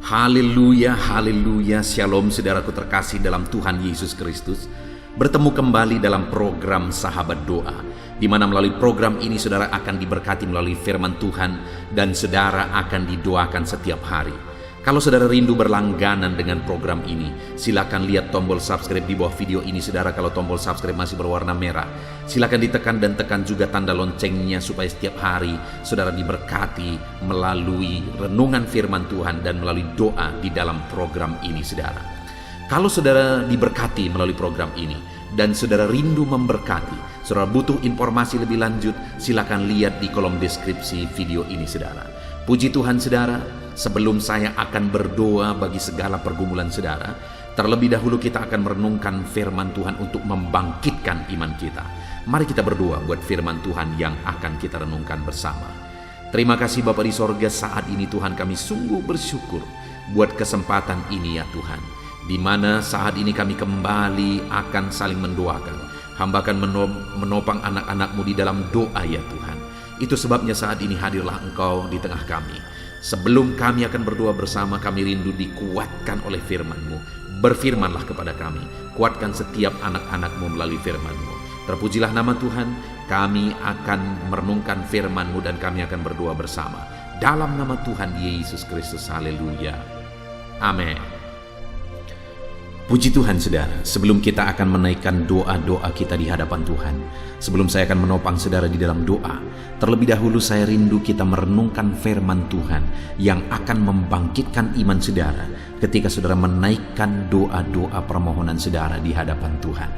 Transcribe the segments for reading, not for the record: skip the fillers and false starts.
Haleluya, haleluya, shalom saudaraku terkasih dalam Tuhan Yesus Kristus. Bertemu kembali dalam program Sahabat Doa, di mana melalui program ini saudara akan diberkati melalui firman Tuhan dan saudara akan didoakan setiap hari. Kalau saudara rindu berlangganan dengan program ini, silakan lihat tombol subscribe di bawah video ini saudara. Kalau tombol subscribe masih berwarna merah, silakan ditekan dan tekan juga tanda loncengnya supaya setiap hari saudara diberkati melalui renungan firman Tuhan dan melalui doa di dalam program ini saudara. Kalau saudara diberkati melalui program ini dan saudara rindu memberkati, saudara butuh informasi lebih lanjut, silakan lihat di kolom deskripsi video ini saudara. Puji Tuhan saudara, sebelum saya akan berdoa bagi segala pergumulan saudara, terlebih dahulu kita akan merenungkan firman Tuhan untuk membangkitkan iman kita. Mari kita berdoa buat firman Tuhan yang akan kita renungkan bersama. Terima kasih Bapa di sorga, saat ini Tuhan kami sungguh bersyukur buat kesempatan ini ya Tuhan, di mana saat ini kami kembali akan saling mendoakan. Hamba akan menopang anak-anak-Mu di dalam doa ya Tuhan. Itu sebabnya saat ini hadirlah Engkau di tengah kami. Sebelum kami akan berdoa bersama, kami rindu dikuatkan oleh firman-Mu. Berfirmanlah kepada kami, kuatkan setiap anak-anak-Mu melalui firman-Mu. Terpujilah nama Tuhan, kami akan merenungkan firman-Mu dan kami akan berdoa bersama. Dalam nama Tuhan Yesus Kristus, haleluya. Amin. Puji Tuhan saudara, sebelum kita akan menaikkan doa-doa kita di hadapan Tuhan, sebelum saya akan menopang saudara di dalam doa, terlebih dahulu saya rindu kita merenungkan firman Tuhan yang akan membangkitkan iman saudara ketika saudara menaikkan doa-doa permohonan saudara di hadapan Tuhan.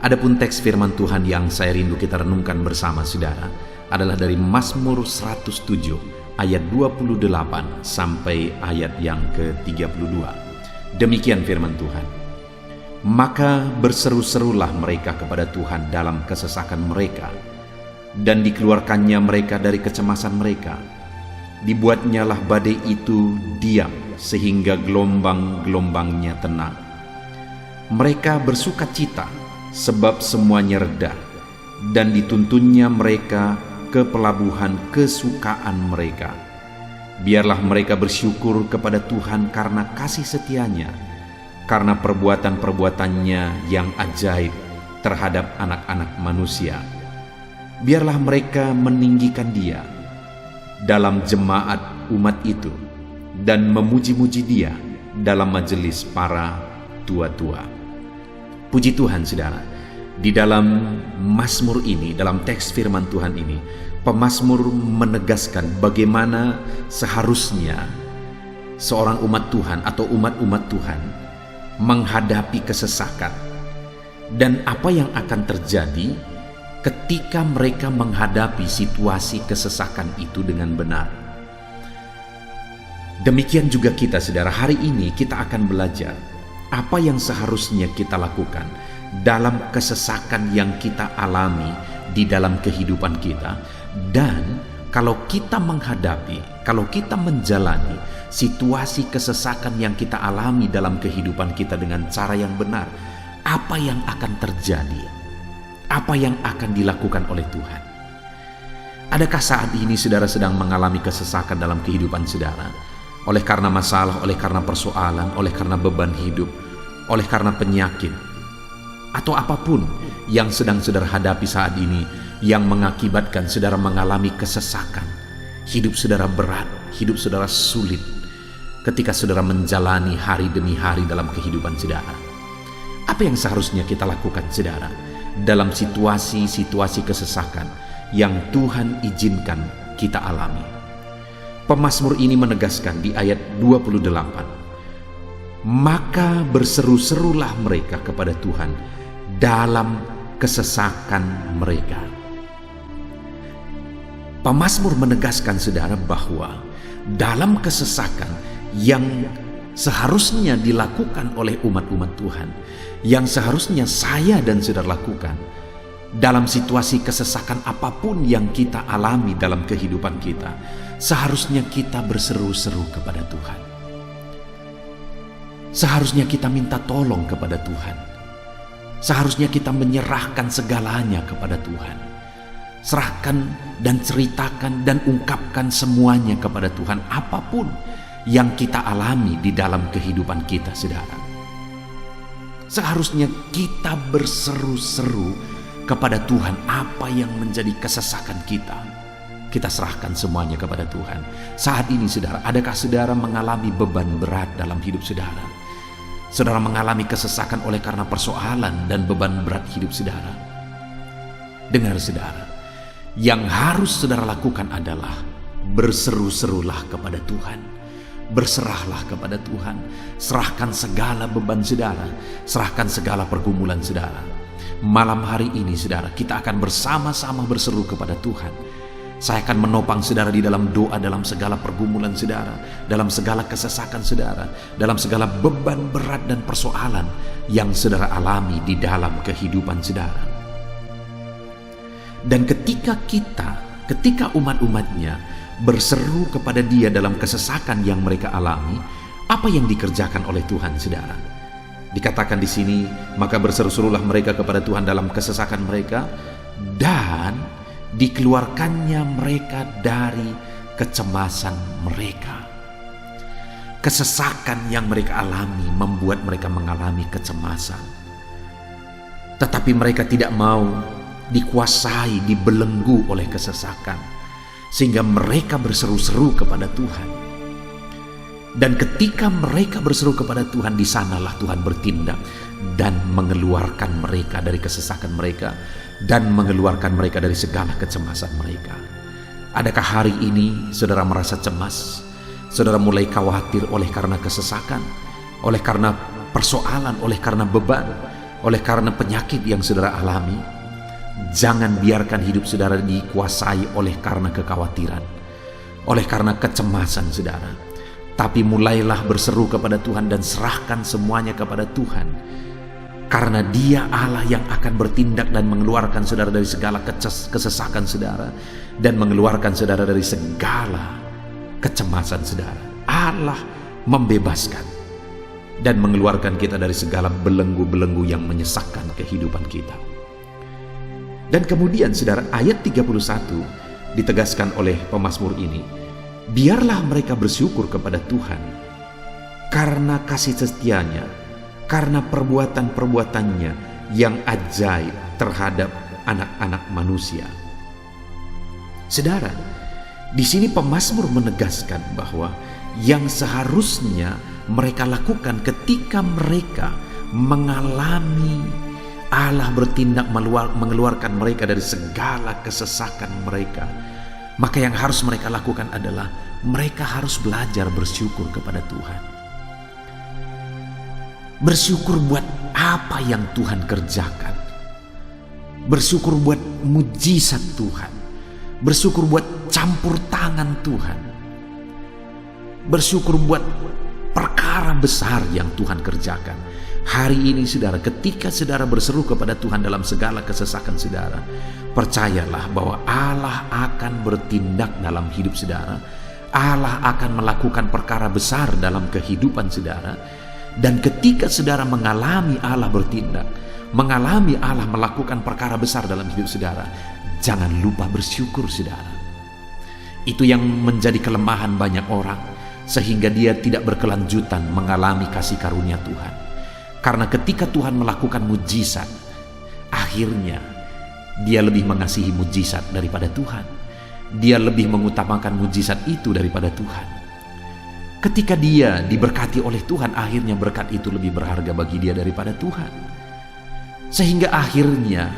Adapun teks firman Tuhan yang saya rindu kita renungkan bersama saudara adalah dari Mazmur 107 ayat 28 sampai ayat yang ke-32. Demikian firman Tuhan. Maka berseru-serulah mereka kepada Tuhan dalam kesesakan mereka, dan dikeluarkannya mereka dari kecemasan mereka. Dibuatnyalah badai itu diam, sehingga gelombang-gelombangnya tenang. Mereka bersukacita, sebab semuanya reda, dan dituntunnya mereka ke pelabuhan kesukaan mereka. Biarlah mereka bersyukur kepada Tuhan karena kasih setianya, karena perbuatan-perbuatannya yang ajaib terhadap anak-anak manusia. Biarlah mereka meninggikan Dia dalam jemaat umat itu dan memuji-muji Dia dalam majelis para tua-tua. Puji Tuhan saudara, di dalam Mazmur ini, dalam teks firman Tuhan ini, pemazmur menegaskan bagaimana seharusnya seorang umat Tuhan atau umat-umat Tuhan menghadapi kesesakan dan apa yang akan terjadi ketika mereka menghadapi situasi kesesakan itu dengan benar. Demikian juga kita saudara, hari ini kita akan belajar apa yang seharusnya kita lakukan dalam kesesakan yang kita alami di dalam kehidupan kita. Dan kalau kita menghadapi, kalau kita menjalani situasi kesesakan yang kita alami dalam kehidupan kita dengan cara yang benar, apa yang akan terjadi? Apa yang akan dilakukan oleh Tuhan? Adakah saat ini saudara sedang mengalami kesesakan dalam kehidupan saudara? Oleh karena masalah, oleh karena persoalan, oleh karena beban hidup, oleh karena penyakit, atau apapun yang sedang saudara hadapi saat ini, yang mengakibatkan saudara mengalami kesesakan. Hidup saudara berat, hidup saudara sulit ketika saudara menjalani hari demi hari dalam kehidupan saudara. Apa yang seharusnya kita lakukan saudara dalam situasi-situasi kesesakan yang Tuhan izinkan kita alami? Pemazmur ini menegaskan di ayat 28, maka berseru-serulah mereka kepada Tuhan dalam kesesakan mereka. Pemazmur menegaskan saudara bahwa dalam kesesakan yang seharusnya dilakukan oleh umat-umat Tuhan, yang seharusnya saya dan saudara lakukan dalam situasi kesesakan apapun yang kita alami dalam kehidupan kita, seharusnya kita berseru-seru kepada Tuhan. Seharusnya kita minta tolong kepada Tuhan. Seharusnya kita menyerahkan segalanya kepada Tuhan. Serahkan dan ceritakan dan ungkapkan semuanya kepada Tuhan. Apapun yang kita alami di dalam kehidupan kita, saudara. Seharusnya kita berseru-seru kepada Tuhan apa yang menjadi kesesakan kita. Kita serahkan semuanya kepada Tuhan. Saat ini, saudara, adakah saudara mengalami beban berat dalam hidup saudara? Saudara mengalami kesesakan oleh karena persoalan dan beban berat hidup saudara. Dengar, saudara, yang harus saudara lakukan adalah berseru-serulah kepada Tuhan. Berserahlah kepada Tuhan. Serahkan segala beban saudara, serahkan segala pergumulan saudara. Malam hari ini, saudara, kita akan bersama-sama berseru kepada Tuhan. Saya akan menopang saudara di dalam doa, dalam segala pergumulan saudara, dalam segala kesesakan saudara, dalam segala beban berat dan persoalan yang saudara alami di dalam kehidupan saudara. Dan ketika umat-umatnya berseru kepada Dia dalam kesesakan yang mereka alami, apa yang dikerjakan oleh Tuhan, saudara? Dikatakan di sini, maka berseru-serulah mereka kepada Tuhan dalam kesesakan mereka, dan dikeluarkannya mereka dari kecemasan mereka. Kesesakan yang mereka alami membuat mereka mengalami kecemasan. Tetapi mereka tidak mau dikuasai, dibelenggu oleh kesesakan, sehingga mereka berseru-seru kepada Tuhan. Dan ketika mereka berseru kepada Tuhan, di sanalah Tuhan bertindak dan mengeluarkan mereka dari kesesakan mereka, dan mengeluarkan mereka dari segala kecemasan mereka. Adakah hari ini saudara merasa cemas? Saudara mulai khawatir oleh karena kesesakan, oleh karena persoalan, oleh karena beban, oleh karena penyakit yang saudara alami? Jangan biarkan hidup saudara dikuasai oleh karena kekhawatiran, oleh karena kecemasan saudara. Tapi mulailah berseru kepada Tuhan dan serahkan semuanya kepada Tuhan. Karena Dia Allah yang akan bertindak dan mengeluarkan saudara dari segala kesesakan saudara, dan mengeluarkan saudara dari segala kecemasan saudara. Allah membebaskan dan mengeluarkan kita dari segala belenggu-belenggu yang menyesakkan kehidupan kita. Dan kemudian, saudara, ayat 31 ditegaskan oleh pemazmur ini, biarlah mereka bersyukur kepada Tuhan karena kasih setianya, karena perbuatan-perbuatannya yang ajaib terhadap anak-anak manusia. Saudara, di sini pemazmur menegaskan bahwa yang seharusnya mereka lakukan ketika mereka mengalami Allah bertindak mengeluarkan mereka dari segala kesesakan mereka, maka yang harus mereka lakukan adalah mereka harus belajar bersyukur kepada Tuhan. Bersyukur buat apa yang Tuhan kerjakan. Bersyukur buat mujizat Tuhan. Bersyukur buat campur tangan Tuhan. Bersyukur buat perkara besar yang Tuhan kerjakan. Hari ini, saudara, ketika saudara berseru kepada Tuhan dalam segala kesesakan saudara, percayalah bahwa Allah akan bertindak dalam hidup saudara. Allah akan melakukan perkara besar dalam kehidupan saudara. Dan ketika saudara mengalami Allah bertindak, mengalami Allah melakukan perkara besar dalam hidup saudara, jangan lupa bersyukur, saudara. Itu yang menjadi kelemahan banyak orang, sehingga dia tidak berkelanjutan mengalami kasih karunia Tuhan. Karena ketika Tuhan melakukan mujizat, akhirnya dia lebih mengasihi mujizat daripada Tuhan. Dia lebih mengutamakan mujizat itu daripada Tuhan. Ketika dia diberkati oleh Tuhan, akhirnya berkat itu lebih berharga bagi dia daripada Tuhan. Sehingga akhirnya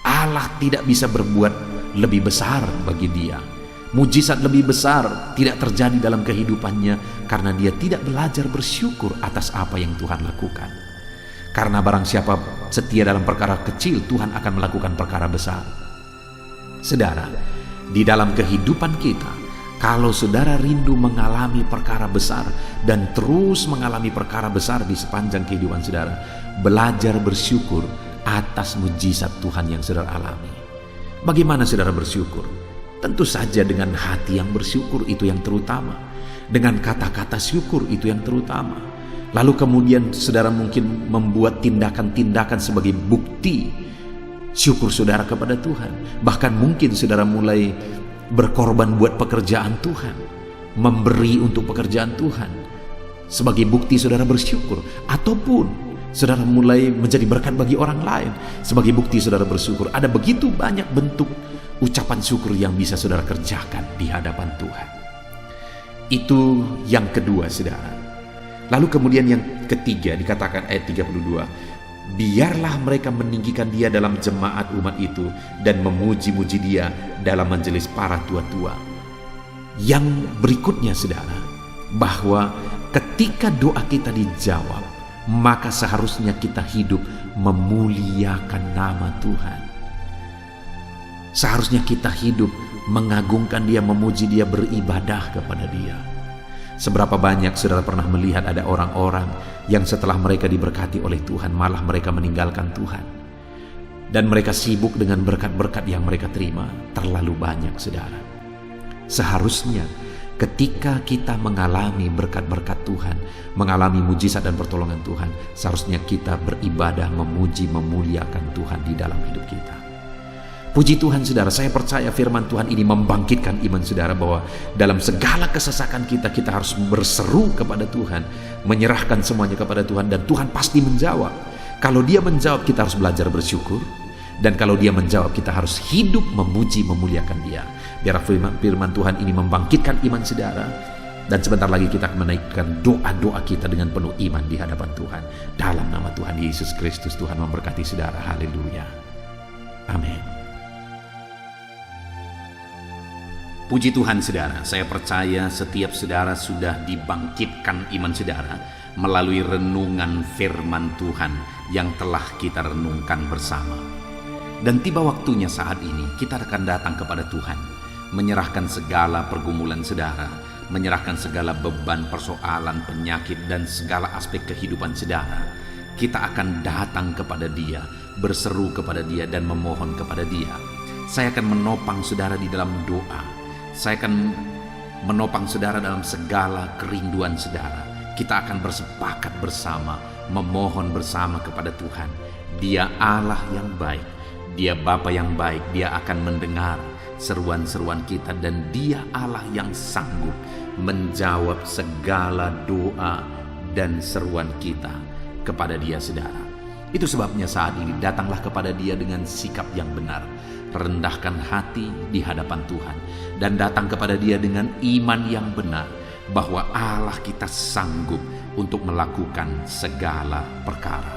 Allah tidak bisa berbuat lebih besar bagi dia. Mujizat lebih besar tidak terjadi dalam kehidupannya karena dia tidak belajar bersyukur atas apa yang Tuhan lakukan. Karena barang siapa setia dalam perkara kecil, Tuhan akan melakukan perkara besar. Saudara, di dalam kehidupan kita, kalau saudara rindu mengalami perkara besar dan terus mengalami perkara besar di sepanjang kehidupan saudara, belajar bersyukur atas mujizat Tuhan yang saudara alami. Bagaimana saudara bersyukur? Tentu saja dengan hati yang bersyukur, itu yang terutama. Dengan kata-kata syukur, itu yang terutama. Lalu kemudian saudara mungkin membuat tindakan-tindakan sebagai bukti syukur saudara kepada Tuhan. Bahkan mungkin saudara mulai berkorban buat pekerjaan Tuhan. memberi untuk pekerjaan Tuhan. Sebagai bukti saudara bersyukur, ataupun saudara mulai menjadi berkat bagi orang lain sebagai bukti saudara bersyukur. Ada begitu banyak bentuk ucapan syukur yang bisa saudara kerjakan di hadapan Tuhan. Itu yang kedua, saudara. Lalu kemudian yang ketiga dikatakan ayat 32, biarlah mereka meninggikan dia dalam jemaat umat itu dan memuji-muji dia dalam majelis para tua-tua. Yang berikutnya, saudara, bahwa ketika doa kita dijawab, maka seharusnya kita hidup memuliakan nama Tuhan. Seharusnya kita hidup mengagungkan dia, memuji dia, beribadah kepada dia. Seberapa banyak saudara pernah melihat ada orang-orang yang setelah mereka diberkati oleh Tuhan, malah mereka meninggalkan Tuhan. Dan mereka sibuk dengan berkat-berkat yang mereka terima. Terlalu banyak, saudara. Seharusnya ketika kita mengalami berkat-berkat Tuhan, mengalami mujizat dan pertolongan Tuhan, seharusnya kita beribadah, memuji, memuliakan Tuhan di dalam hidup kita. Puji Tuhan, saudara, saya percaya firman Tuhan ini membangkitkan iman saudara bahwa dalam segala kesesakan kita, kita harus berseru kepada Tuhan, menyerahkan semuanya kepada Tuhan, dan Tuhan pasti menjawab. Kalau dia menjawab, kita harus belajar bersyukur, dan kalau dia menjawab, kita harus hidup memuji, memuliakan dia. Biar firman Tuhan ini membangkitkan iman saudara, dan sebentar lagi kita akan menaikkan doa-doa kita dengan penuh iman di hadapan Tuhan. Dalam nama Tuhan Yesus Kristus, Tuhan memberkati saudara. Haleluya. Amin. Puji Tuhan, saudara. Saya percaya setiap saudara sudah dibangkitkan iman saudara melalui renungan firman Tuhan yang telah kita renungkan bersama. Dan tiba waktunya saat ini kita akan datang kepada Tuhan, menyerahkan segala pergumulan saudara, menyerahkan segala beban, persoalan, penyakit, dan segala aspek kehidupan saudara. Kita akan datang kepada dia, berseru kepada dia, dan memohon kepada dia. Saya akan menopang saudara di dalam doa. Saya akan menopang saudara dalam segala kerinduan saudara. Kita akan bersepakat bersama, memohon bersama kepada Tuhan. Dia Allah yang baik, dia Bapa yang baik. Dia akan mendengar seruan-seruan kita, dan dia Allah yang sanggup menjawab segala doa dan seruan kita kepada dia, saudara. Itu sebabnya saat ini datanglah kepada dia dengan sikap yang benar, rendahkan hati di hadapan Tuhan, dan datang kepada dia dengan iman yang benar bahwa Allah kita sanggup untuk melakukan segala perkara.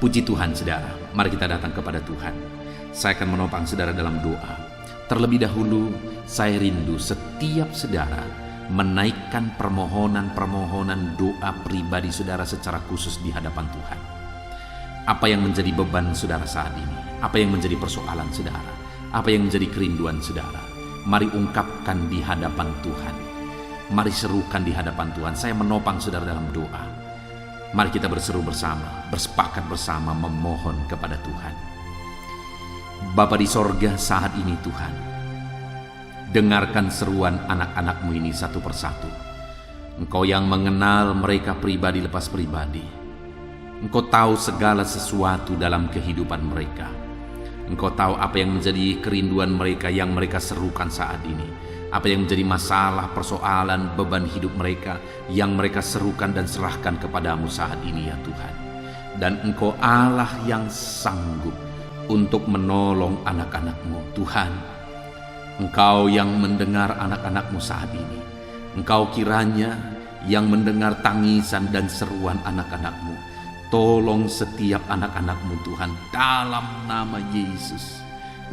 Puji Tuhan, saudara. Mari kita datang kepada Tuhan. Saya akan menopang saudara dalam doa. Terlebih dahulu, saya rindu setiap saudara menaikkan permohonan-permohonan doa pribadi saudara secara khusus di hadapan Tuhan. Apa yang menjadi beban saudara saat ini? Apa yang menjadi persoalan saudara? Apa yang menjadi kerinduan saudara? Mari ungkapkan di hadapan Tuhan. Mari serukan di hadapan Tuhan. Saya menopang saudara dalam doa. Mari kita berseru bersama, bersepakat bersama, memohon kepada Tuhan. Bapa di sorga, saat ini Tuhan, dengarkan seruan anak-anak-Mu ini satu persatu. Engkau yang mengenal mereka pribadi lepas pribadi. Engkau tahu segala sesuatu dalam kehidupan mereka. Engkau tahu apa yang menjadi kerinduan mereka yang mereka serukan saat ini. Apa yang menjadi masalah, persoalan, beban hidup mereka yang mereka serukan dan serahkan kepadamu saat ini, ya Tuhan. Dan Engkau Allah yang sanggup untuk menolong anak-anak-Mu, Tuhan. Engkau yang mendengar anak-anak-Mu saat ini. Engkau kiranya yang mendengar tangisan dan seruan anak-anak-Mu. Tolong setiap anak-anak-Mu, Tuhan, dalam nama Yesus.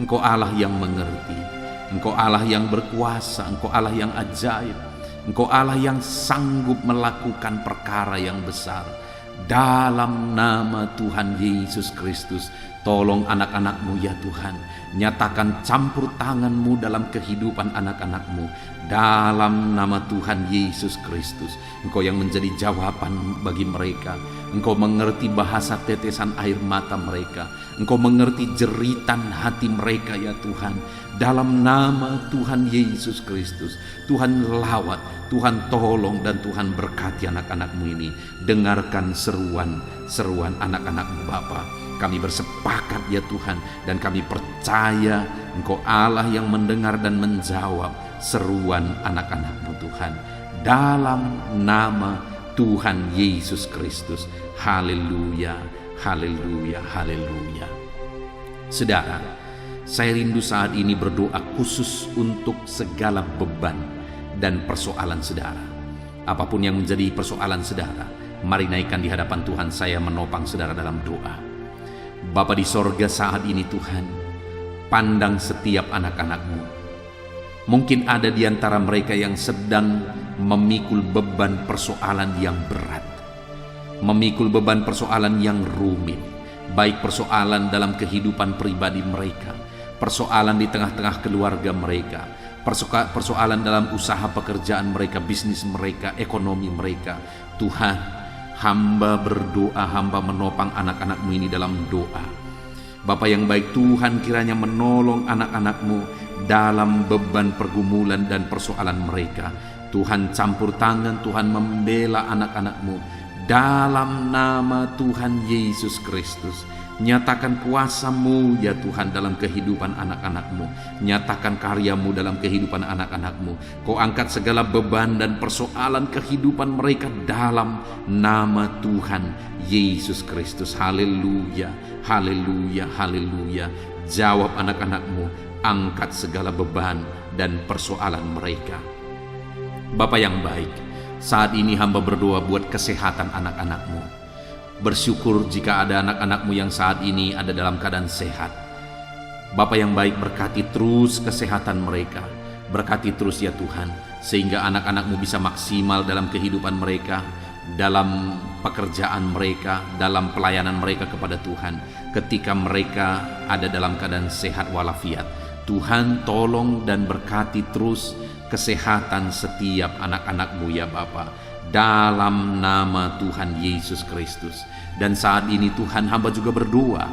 Engkau Allah yang mengerti, Engkau Allah yang berkuasa, Engkau Allah yang ajaib, Engkau Allah yang sanggup melakukan perkara yang besar. Dalam nama Tuhan Yesus Kristus, tolong anak-anak-Mu, ya Tuhan. Nyatakan campur tangan-Mu dalam kehidupan anak-anak-Mu. Dalam nama Tuhan Yesus Kristus, Engkau yang menjadi jawaban bagi mereka. Engkau mengerti bahasa tetesan air mata mereka. Engkau mengerti jeritan hati mereka, ya Tuhan. Dalam nama Tuhan Yesus Kristus, Tuhan lawat, Tuhan tolong, dan Tuhan berkati anak-anak-Mu ini. Dengarkan seruan anak-anak-Mu, Bapa. Kami bersepakat, ya Tuhan, dan kami percaya Engkau Allah yang mendengar dan menjawab seruan anak-anak-Mu Tuhan. Dalam nama Tuhan Yesus Kristus. Haleluya, haleluya, haleluya. Saudara, saya rindu saat ini berdoa khusus untuk segala beban dan persoalan saudara. Apapun yang menjadi persoalan saudara, mari naikkan di hadapan Tuhan. Saya menopang saudara dalam doa. Bapa di sorga, saat ini Tuhan, pandang setiap anak-anak-Mu. Mungkin ada di antara mereka yang sedang memikul beban persoalan yang berat, memikul beban persoalan yang rumit, baik persoalan dalam kehidupan pribadi mereka, persoalan di tengah-tengah keluarga mereka, persoalan dalam usaha pekerjaan mereka, bisnis mereka, ekonomi mereka. Tuhan, hamba berdoa, hamba menopang anak-anak-Mu ini dalam doa. Bapa yang baik, Tuhan kiranya menolong anak-anak-Mu dalam beban pergumulan dan persoalan mereka. Tuhan campur tangan, Tuhan membela anak-anak-Mu dalam nama Tuhan Yesus Kristus. Nyatakan kuasa-Mu ya Tuhan dalam kehidupan anak-anak-Mu. Nyatakan karya-Mu dalam kehidupan anak-anak-Mu. Kau angkat segala beban dan persoalan kehidupan mereka dalam nama Tuhan Yesus Kristus. Haleluya, haleluya, haleluya. Jawab anak-anak-Mu, angkat segala beban dan persoalan mereka. Bapa yang baik, saat ini hamba berdoa buat kesehatan anak-anak-Mu. Bersyukur jika ada anak-anak-Mu yang saat ini ada dalam keadaan sehat. Bapa yang baik, berkati terus kesehatan mereka. Berkati terus ya Tuhan, sehingga anak-anak-Mu bisa maksimal dalam kehidupan mereka, dalam pekerjaan mereka, dalam pelayanan mereka kepada Tuhan. Ketika mereka ada dalam keadaan sehat walafiat, Tuhan tolong dan berkati terus kesehatan setiap anak-anak-Mu ya Bapa, dalam nama Tuhan Yesus Kristus. Dan saat ini Tuhan, hamba juga berdoa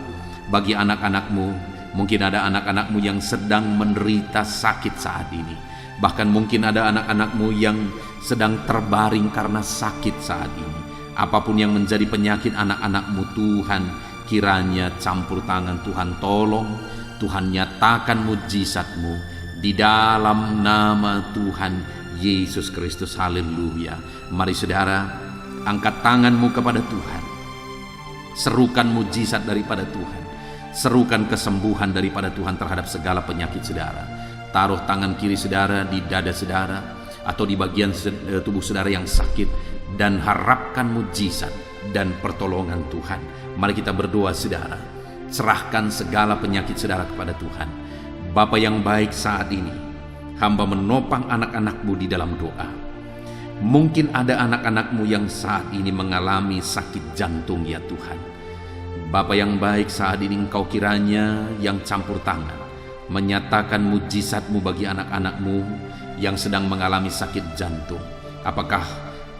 bagi anak-anak-Mu. Mungkin ada anak-anak-Mu yang sedang menderita sakit saat ini. Bahkan mungkin ada anak-anak-Mu yang sedang terbaring karena sakit saat ini. Apapun yang menjadi penyakit anak-anak-Mu Tuhan, kiranya campur tangan Tuhan tolong. Tuhan nyatakan mujizat-Mu di dalam nama Tuhan Yesus Kristus. Haleluya. Mari saudara, angkat tanganmu kepada Tuhan. Serukan mujizat daripada Tuhan. Serukan kesembuhan daripada Tuhan terhadap segala penyakit saudara. Taruh tangan kiri saudara di dada saudara atau di bagian tubuh saudara yang sakit dan harapkan mujizat dan pertolongan Tuhan. Mari kita berdoa saudara. Serahkan segala penyakit saudara kepada Tuhan. Bapa yang baik, saat ini hamba menopang anak-anak-Mu di dalam doa. Mungkin ada anak-anak-Mu yang saat ini mengalami sakit jantung ya Tuhan. Bapa yang baik, saat ini Engkau kiranya yang campur tangan, menyatakan mujizat-Mu bagi anak-anak-Mu yang sedang mengalami sakit jantung. Apakah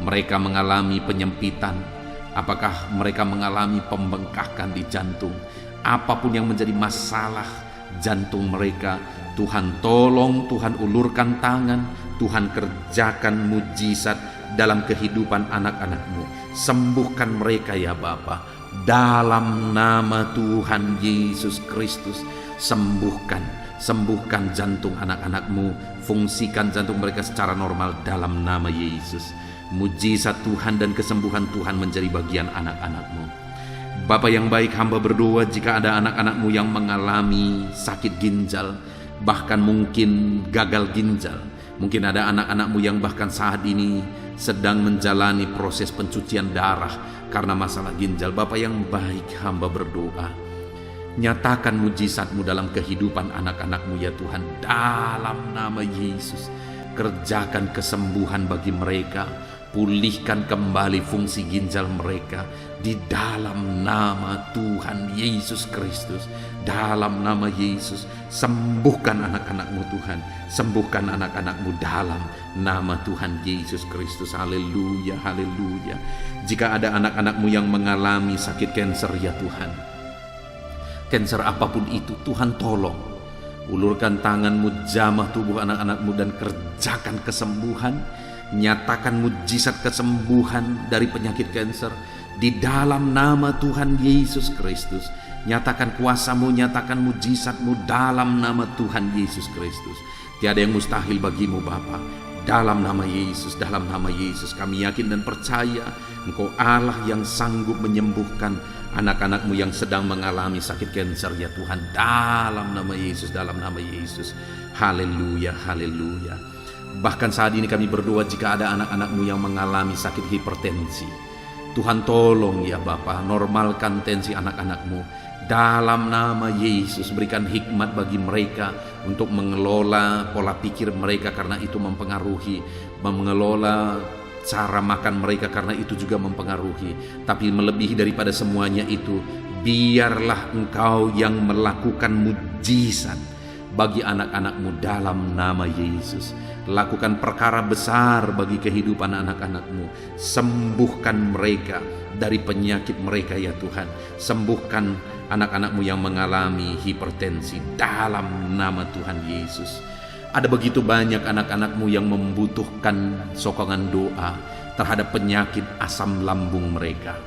mereka mengalami penyempitan? Apakah mereka mengalami pembengkakan di jantung? Apapun yang menjadi masalah jantung mereka, Tuhan tolong, Tuhan ulurkan tangan, Tuhan kerjakan mujizat dalam kehidupan anak-anak-Mu. Sembuhkan mereka ya Bapa, dalam nama Tuhan Yesus Kristus. Sembuhkan jantung anak-anak-Mu, fungsikan jantung mereka secara normal dalam nama Yesus. Mujizat Tuhan dan kesembuhan Tuhan menjadi bagian anak-anak-Mu. Bapa yang baik, hamba berdoa jika ada anak-anak-Mu yang mengalami sakit ginjal, bahkan mungkin gagal ginjal. Mungkin ada anak-anak-Mu yang bahkan saat ini sedang menjalani proses pencucian darah karena masalah ginjal. Bapa yang baik, hamba berdoa, nyatakan mujizat-Mu dalam kehidupan anak-anak-Mu ya Tuhan, dalam nama Yesus. Kerjakan kesembuhan bagi mereka, pulihkan kembali fungsi ginjal mereka di dalam nama Tuhan Yesus Kristus. Dalam nama Yesus, sembuhkan anak-anak-Mu Tuhan, sembuhkan anak-anak-Mu dalam nama Tuhan Yesus Kristus. Haleluya, haleluya. Jika ada anak-anak-Mu yang mengalami sakit kanker ya Tuhan, kanker apapun itu, Tuhan tolong. Ulurkan tangan-Mu, jamah tubuh anak-anak-Mu dan kerjakan kesembuhan. Nyatakan mujizat kesembuhan dari penyakit kanker di dalam nama Tuhan Yesus Kristus. Nyatakan kuasa-Mu, nyatakan mujizat-Mu dalam nama Tuhan Yesus Kristus. Tiada yang mustahil bagimu Bapa. Dalam nama Yesus, dalam nama Yesus kami yakin dan percaya Engkau Allah yang sanggup menyembuhkan anak-anak-Mu yang sedang mengalami sakit kanker ya Tuhan. Dalam nama Yesus, dalam nama Yesus. Haleluya, haleluya. Bahkan saat ini kami berdoa jika ada anak-anak-Mu yang mengalami sakit hipertensi, Tuhan tolong ya Bapa, normalkan tensi anak-anak-Mu. Dalam nama Yesus berikan hikmat bagi mereka untuk mengelola pola pikir mereka, karena itu mempengaruhi, mengelola cara makan mereka karena itu juga mempengaruhi. Tapi melebihi daripada semuanya itu, biarlah Engkau yang melakukan mujizat bagi anak-anak-Mu dalam nama Yesus. Lakukan perkara besar bagi kehidupan anak-anak-Mu. Sembuhkan mereka dari penyakit mereka ya Tuhan. Sembuhkan anak-anak-Mu yang mengalami hipertensi dalam nama Tuhan Yesus. Ada begitu banyak anak-anak-Mu yang membutuhkan sokongan doa terhadap penyakit asam lambung mereka.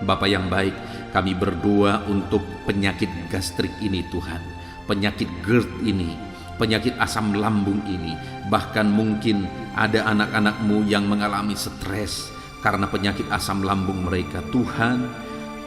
Bapa yang baik, kami berdoa untuk penyakit gastrik ini Tuhan, penyakit GERD ini, penyakit asam lambung ini. Bahkan mungkin ada anak-anak-Mu yang mengalami stres karena penyakit asam lambung mereka. Tuhan,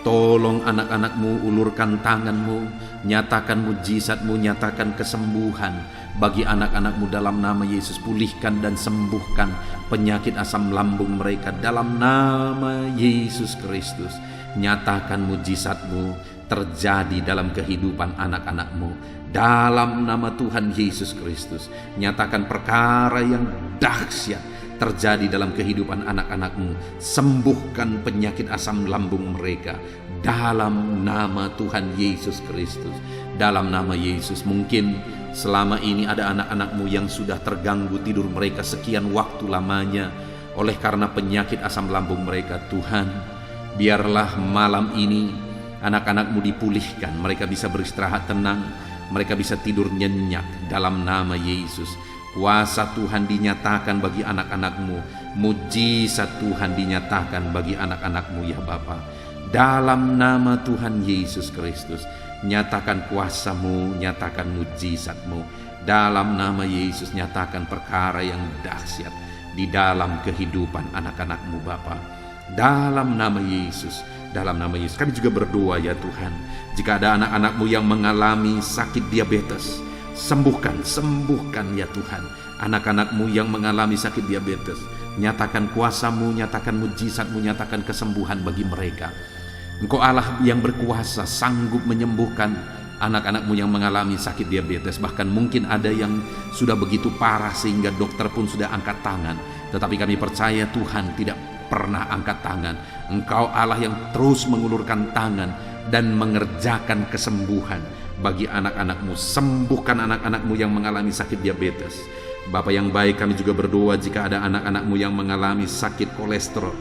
tolong anak-anak-Mu, ulurkan tangan-Mu, nyatakan mujizat-Mu, nyatakan kesembuhan bagi anak-anak-Mu dalam nama Yesus. Pulihkan dan sembuhkan penyakit asam lambung mereka dalam nama Yesus Kristus. Nyatakan mujizat-Mu terjadi dalam kehidupan anak-anak-Mu dalam nama Tuhan Yesus Kristus. Nyatakan perkara yang dahsyat terjadi dalam kehidupan anak-anak-Mu. Sembuhkan penyakit asam lambung mereka dalam nama Tuhan Yesus Kristus. Dalam nama Yesus, mungkin selama ini ada anak-anak-Mu yang sudah terganggu tidur mereka sekian waktu lamanya oleh karena penyakit asam lambung mereka. Tuhan, biarlah malam ini anak-anak-Mu dipulihkan, mereka bisa beristirahat tenang, mereka bisa tidur nyenyak dalam nama Yesus. Kuasa Tuhan dinyatakan bagi anak-anak-Mu, mujizat Tuhan dinyatakan bagi anak-anak-Mu ya Bapa. Dalam nama Tuhan Yesus Kristus, nyatakan kuasa-Mu, nyatakan mujizat-Mu. Dalam nama Yesus, nyatakan perkara yang dahsyat di dalam kehidupan anak-anak-Mu Bapa. Dalam nama Yesus, dalam nama Yesus kami juga berdoa ya Tuhan, jika ada anak-anak-Mu yang mengalami sakit diabetes, sembuhkan ya Tuhan anak-anak-Mu yang mengalami sakit diabetes. Nyatakan kuasa-Mu, nyatakan mujizat-Mu, nyatakan kesembuhan bagi mereka. Engkau Allah yang berkuasa, sanggup menyembuhkan anak-anak-Mu yang mengalami sakit diabetes. Bahkan mungkin ada yang sudah begitu parah sehingga dokter pun sudah angkat tangan. Tetapi kami percaya Tuhan tidak pernah angkat tangan. Engkau Allah yang terus mengulurkan tangan dan mengerjakan kesembuhan bagi anak-anak-Mu. Sembuhkan anak-anak-Mu yang mengalami sakit diabetes. Bapa yang baik, kami juga berdoa jika ada anak-anak-Mu yang mengalami sakit kolesterol.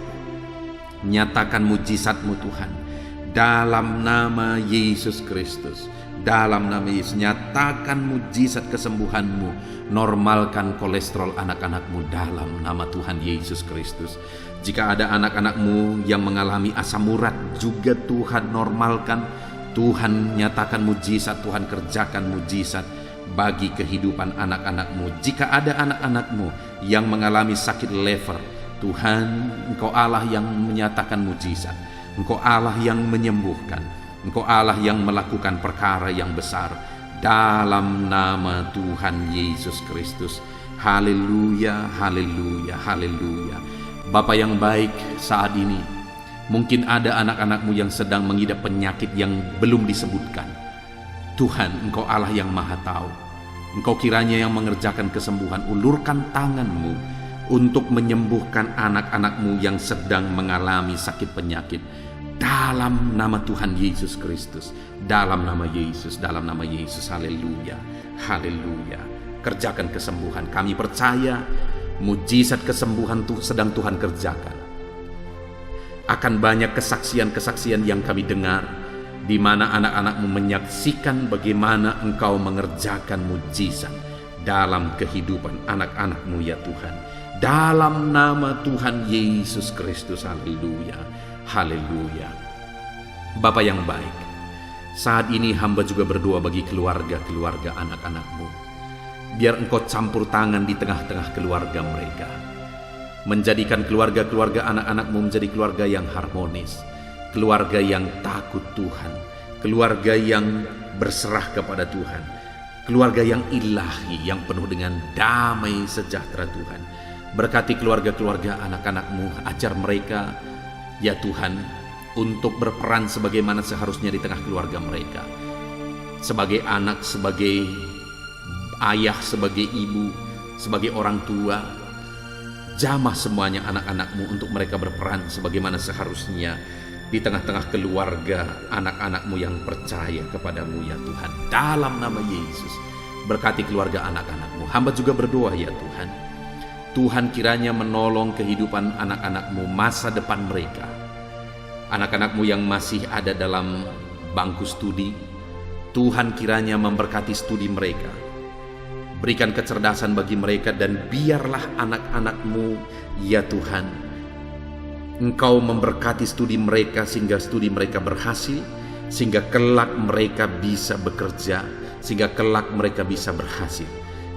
Nyatakan mujizat-Mu Tuhan dalam nama Yesus Kristus. Dalam nama Yesus, nyatakan mujizat kesembuhan-Mu. Normalkan kolesterol anak-anak-Mu dalam nama Tuhan Yesus Kristus. Jika ada anak-anak-Mu yang mengalami asam urat, juga Tuhan normalkan. Tuhan nyatakan mujizat, Tuhan kerjakan mujizat bagi kehidupan anak-anak-Mu. Jika ada anak-anak-Mu yang mengalami sakit lever, Tuhan, Engkau Allah yang menyatakan mujizat. Engkau Allah yang menyembuhkan. Engkau Allah yang melakukan perkara yang besar dalam nama Tuhan Yesus Kristus. Haleluya, haleluya, haleluya. Bapa yang baik, saat ini mungkin ada anak-anak-Mu yang sedang mengidap penyakit yang belum disebutkan. Tuhan, Engkau Allah yang Maha Tahu. Engkau kiranya yang mengerjakan kesembuhan. Ulurkan tangan-Mu untuk menyembuhkan anak-anak-Mu yang sedang mengalami sakit penyakit. Dalam nama Tuhan Yesus Kristus. Dalam nama Yesus, dalam nama Yesus. Haleluya, haleluya. Kerjakan kesembuhan. Kami percaya mujizat kesembuhan sedang Tuhan kerjakan. Akan banyak kesaksian-kesaksian yang kami dengar, di mana anak-anak-Mu menyaksikan bagaimana Engkau mengerjakan mujizat dalam kehidupan anak-anak-Mu ya Tuhan. Dalam nama Tuhan Yesus Kristus. Haleluya, haleluya. Bapa yang baik, saat ini hamba juga berdoa bagi keluarga-keluarga anak-anak-Mu. Biar Engkau campur tangan di tengah-tengah keluarga mereka. Menjadikan keluarga-keluarga anak-anak-Mu menjadi keluarga yang harmonis, keluarga yang takut Tuhan, keluarga yang berserah kepada Tuhan, keluarga yang ilahi, yang penuh dengan damai sejahtera Tuhan. Berkati keluarga-keluarga anak-anak-Mu, ajar mereka, ya Tuhan, untuk berperan sebagaimana seharusnya di tengah keluarga mereka. Sebagai anak, sebagai ayah, sebagai ibu, sebagai orang tua, jamah semuanya anak-anak-Mu untuk mereka berperan sebagaimana seharusnya di tengah-tengah keluarga anak-anak-Mu yang percaya kepada-Mu ya Tuhan. Dalam nama Yesus, berkati keluarga anak-anak-Mu. Hamba juga berdoa ya Tuhan, Tuhan kiranya menolong kehidupan anak-anak-Mu, masa depan mereka. Anak-anak-Mu yang masih ada dalam bangku studi, Tuhan kiranya memberkati studi mereka. Berikan kecerdasan bagi mereka, dan biarlah anak-anak-Mu ya Tuhan, Engkau memberkati studi mereka sehingga studi mereka berhasil, sehingga kelak mereka bisa bekerja, sehingga kelak mereka bisa berhasil.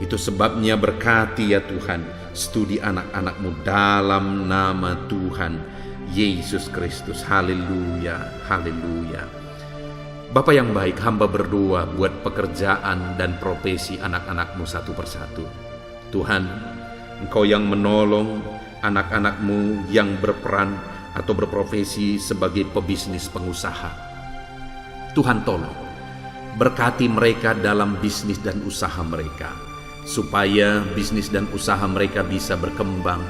Itu sebabnya berkati ya Tuhan studi anak-anak-Mu dalam nama Tuhan Yesus Kristus. Haleluya, haleluya. Bapa yang baik, hamba berdoa buat pekerjaan dan profesi anak-anak-Mu satu persatu. Tuhan, Engkau yang menolong anak-anak-Mu yang berperan atau berprofesi sebagai pebisnis pengusaha. Tuhan tolong, berkati mereka dalam bisnis dan usaha mereka, supaya bisnis dan usaha mereka bisa berkembang,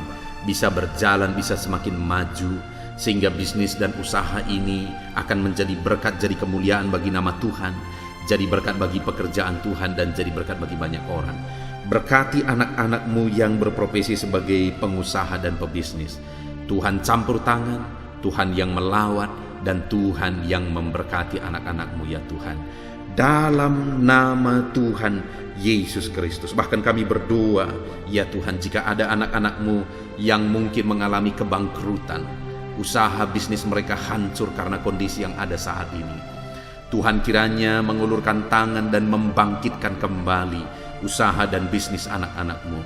bisa berjalan, bisa semakin maju, sehingga bisnis dan usaha ini akan menjadi berkat, jadi kemuliaan bagi nama Tuhan, jadi berkat bagi pekerjaan Tuhan, dan jadi berkat bagi banyak orang. Berkati anak-anak-Mu yang berprofesi sebagai pengusaha dan pebisnis. Tuhan campur tangan, Tuhan yang melawat, dan Tuhan yang memberkati anak-anak-Mu ya Tuhan. Dalam nama Tuhan Yesus Kristus. Bahkan kami berdoa ya Tuhan, jika ada anak-anak-Mu yang mungkin mengalami kebangkrutan, usaha bisnis mereka hancur karena kondisi yang ada saat ini, Tuhan kiranya mengulurkan tangan dan membangkitkan kembali usaha dan bisnis anak-anak-Mu.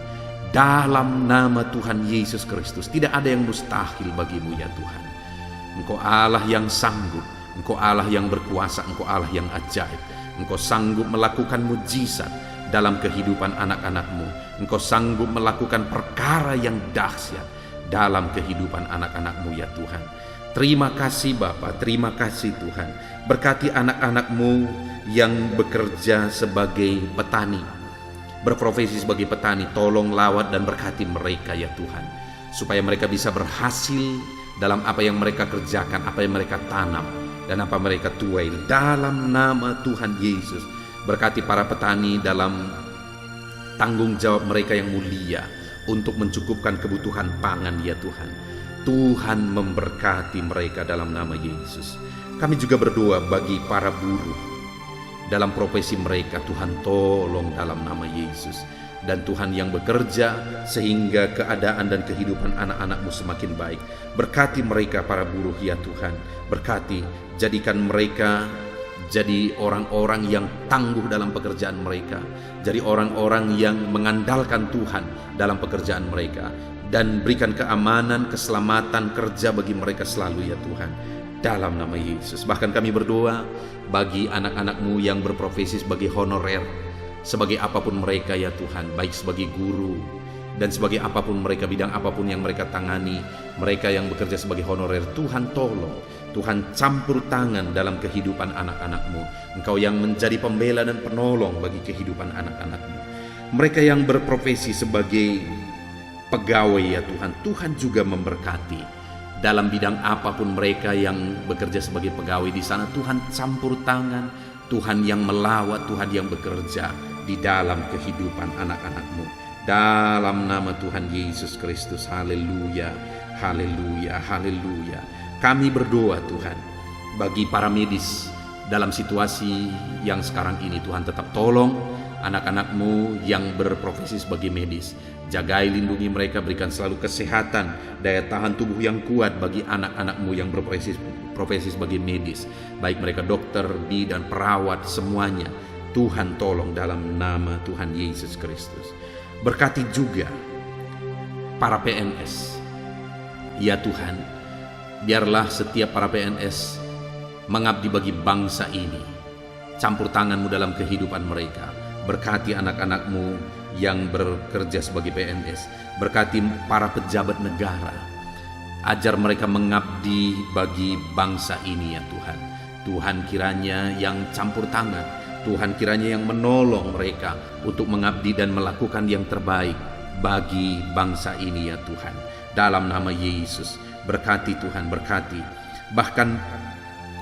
Dalam nama Tuhan Yesus Kristus, tidak ada yang mustahil bagi-Mu ya Tuhan. Engkau Allah yang sanggup, Engkau Allah yang berkuasa, Engkau Allah yang ajaib. Engkau sanggup melakukan mujizat dalam kehidupan anak-anak-Mu. Engkau sanggup melakukan perkara yang dahsyat dalam kehidupan anak-anak-Mu ya Tuhan. Terima kasih Bapa, terima kasih Tuhan. Berkati anak-anak-Mu yang bekerja sebagai petani, berprofesi sebagai petani. Tolong lawat dan berkati mereka ya Tuhan, supaya mereka bisa berhasil dalam apa yang mereka kerjakan, apa yang mereka tanam, dan apa mereka tuai. Dalam nama Tuhan Yesus, berkati para petani dalam tanggung jawab mereka yang mulia untuk mencukupkan kebutuhan pangan ya Tuhan. Tuhan memberkati mereka dalam nama Yesus. Kami juga berdoa bagi para buruh dalam profesi mereka. Tuhan tolong dalam nama Yesus. Dan Tuhan yang bekerja sehingga keadaan dan kehidupan anak-anak-Mu semakin baik. Berkati mereka para buruh ya Tuhan. Berkati, jadikan mereka jadi orang-orang yang tangguh dalam pekerjaan mereka, jadi orang-orang yang mengandalkan Tuhan dalam pekerjaan mereka, dan berikan keamanan, keselamatan kerja bagi mereka selalu ya Tuhan, dalam nama Yesus. Bahkan kami berdoa bagi anak-anak-Mu yang berprofesi sebagai honorer, sebagai apapun mereka ya Tuhan, baik sebagai guru dan sebagai apapun mereka, bidang apapun yang mereka tangani, mereka yang bekerja sebagai honorer. Tuhan tolong, Tuhan campur tangan dalam kehidupan anak-anak-Mu. Engkau yang menjadi pembela dan penolong bagi kehidupan anak-anak-Mu. Mereka yang berprofesi sebagai pegawai ya Tuhan, Tuhan juga memberkati dalam bidang apapun mereka yang bekerja sebagai pegawai di sana. Tuhan campur tangan, Tuhan yang melawat, Tuhan yang bekerja di dalam kehidupan anak-anak-Mu. Dalam nama Tuhan Yesus Kristus. Haleluya, haleluya, haleluya. Kami berdoa Tuhan bagi para medis dalam situasi yang sekarang ini. Tuhan tetap tolong anak-anak-Mu yang berprofesi sebagai medis. Jagai, lindungi mereka, berikan selalu kesehatan, daya tahan tubuh yang kuat bagi anak-anak-Mu yang berprofesi sebagai medis, baik mereka dokter, bidan, perawat, semuanya. Tuhan tolong dalam nama Tuhan Yesus Kristus. Berkati juga para PNS. Ya Tuhan, biarlah setiap para PNS mengabdi bagi bangsa ini. Campur tangan-Mu dalam kehidupan mereka. Berkati anak-anak-Mu yang bekerja sebagai PNS. Berkati para pejabat negara. Ajar mereka mengabdi bagi bangsa ini ya Tuhan. Tuhan kiranya yang campur tangan. Tuhan kiranya yang menolong mereka untuk mengabdi dan melakukan yang terbaik bagi bangsa ini ya Tuhan. Dalam nama Yesus, berkati Tuhan, berkati. Bahkan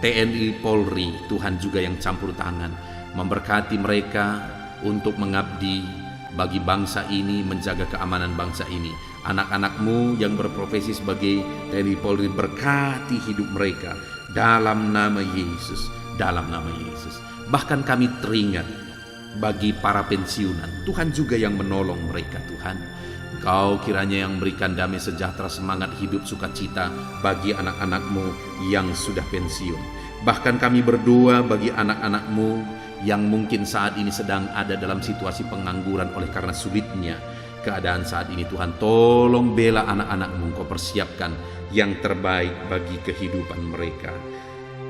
TNI Polri, Tuhan juga yang campur tangan. Memberkati mereka untuk mengabdi bagi bangsa ini, menjaga keamanan bangsa ini. Anak-anak-Mu yang berprofesi sebagai TNI Polri, berkati hidup mereka dalam nama Yesus, dalam nama Yesus. Bahkan kami teringat bagi para pensiunan, Tuhan juga yang menolong mereka Tuhan. Engkau kiranya yang memberikan damai sejahtera, semangat hidup, sukacita bagi anak-anak-Mu yang sudah pensiun. Bahkan kami berdoa bagi anak-anak-Mu yang mungkin saat ini sedang ada dalam situasi pengangguran oleh karena sulitnya keadaan saat ini. Tuhan tolong bela anak-anak-Mu, Engkau persiapkan yang terbaik bagi kehidupan mereka.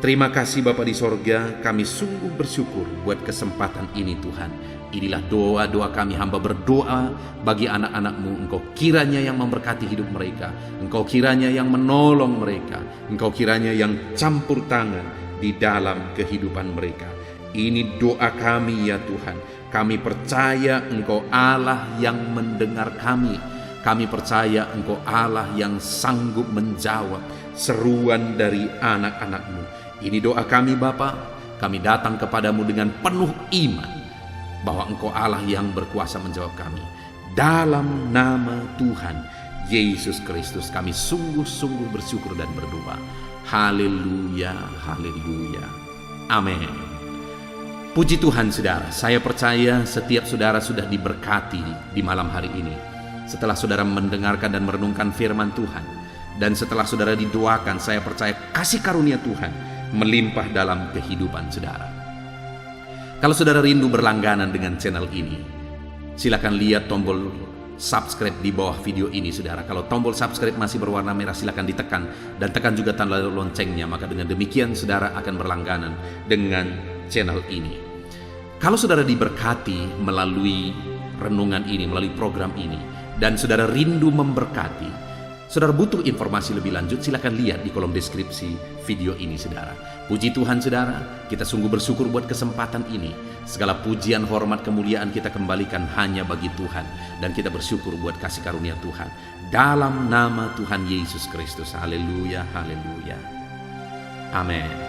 Terima kasih Bapa di sorga, kami sungguh bersyukur buat kesempatan ini Tuhan. Inilah doa-doa kami, hamba berdoa bagi anak-anak-Mu. Engkau kiranya yang memberkati hidup mereka. Engkau kiranya yang menolong mereka. Engkau kiranya yang campur tangan di dalam kehidupan mereka. Ini doa kami ya Tuhan. Kami percaya Engkau Allah yang mendengar kami. Kami percaya Engkau Allah yang sanggup menjawab seruan dari anak-anak-Mu. Ini doa kami Bapa. Kami datang kepadamu dengan penuh iman bahwa Engkau Allah yang berkuasa menjawab kami. Dalam nama Tuhan Yesus Kristus kami sungguh-sungguh bersyukur dan berdoa. Haleluya, haleluya. Amin. Puji Tuhan saudara, saya percaya setiap saudara sudah diberkati di malam hari ini. Setelah saudara mendengarkan dan merenungkan firman Tuhan, dan setelah saudara didoakan, saya percaya kasih karunia Tuhan melimpah dalam kehidupan saudara. Kalau saudara rindu berlangganan dengan channel ini, silakan lihat tombol subscribe di bawah video ini saudara. Kalau tombol subscribe masih berwarna merah, silakan ditekan dan tekan juga tanda loncengnya. Maka dengan demikian saudara akan berlangganan dengan channel ini. Kalau saudara diberkati melalui renungan ini, melalui program ini, dan saudara rindu memberkati, saudara butuh informasi lebih lanjut, silakan lihat di kolom deskripsi video ini saudara. Puji Tuhan saudara, kita sungguh bersyukur buat kesempatan ini. Segala pujian, hormat, kemuliaan kita kembalikan hanya bagi Tuhan. Dan kita bersyukur buat kasih karunia Tuhan. Dalam nama Tuhan Yesus Kristus. Haleluya, haleluya. Amin.